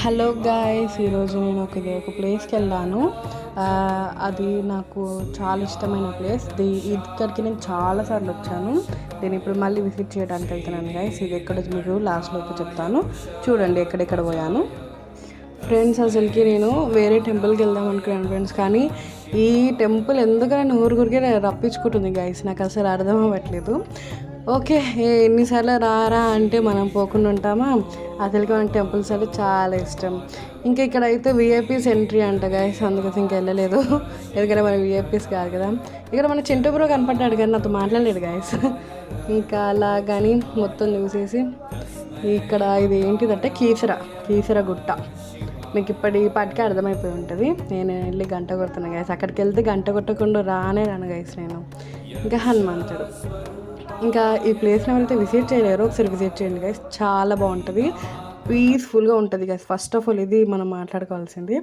Hello guys, ఈరోజు నేను ఒక ప్లేస్కి వెళ్ళాను. అది నాకు చాలా ఇష్టమైన ప్లేస్. ఇక్కడికి నేను చాలాసార్లు వచ్చాను. నేను ఇప్పుడు మళ్ళీ విజిట్ చేయడానికి వెళ్తున్నాను గాయ్స్. ఇది ఎక్కడ మీకు లాస్ట్లోకి చెప్తాను, చూడండి ఎక్కడెక్కడ పోయాను. ఫ్రెండ్స్, అసలుకి నేను వేరే టెంపుల్కి వెళ్దాం అనుకున్నాను ఫ్రెండ్స్, కానీ ఈ టెంపుల్ ఎందుకని ఊరికే రప్పించుకుంటుంది గాయస్, నాకు అసలు అర్థం అవ్వట్లేదు. ఓకే, ఎన్నిసార్లు రారా అంటే మనం పోకుండా ఉంటామా? అసలుకి మన టెంపుల్స్ అంటే చాలా ఇష్టం. ఇంకా ఇక్కడ అయితే విఐపీస్ ఎంట్రీ అంట గాయస్, అందుకోసం ఇంకా వెళ్ళలేదు. ఎందుకంటే మన విఐపీస్ కాదు కదా. ఇక్కడ మన చింటూ బ్రో కనపడ్డాడు కానీ నాతో మాట్లాడలేడు గాయస్. ఇంకా అలా కానీ మొత్తం చూసేసి ఇక్కడ ఇది ఏంటిదంటే కీసర గుట్ట. మీకు పాటికి అర్థమైపోయి ఉంటుంది. నేను వెళ్ళి గంట కొడుతున్నాను గైస్. అక్కడికి వెళ్తే గంట కొట్టకుండా రాను గైస్ నేను. ఇంకా హనుమంతుడు. ఇంకా ఈ ప్లేస్ని ఎవరైతే విజిట్ చేయలేరో ఒకసారి విజిట్ చేయండి గైస్, చాలా బాగుంటుంది, పీస్ఫుల్గా ఉంటుంది గైస్. ఫస్ట్ ఆఫ్ ఆల్ ఇది మనం మాట్లాడుకోవాల్సింది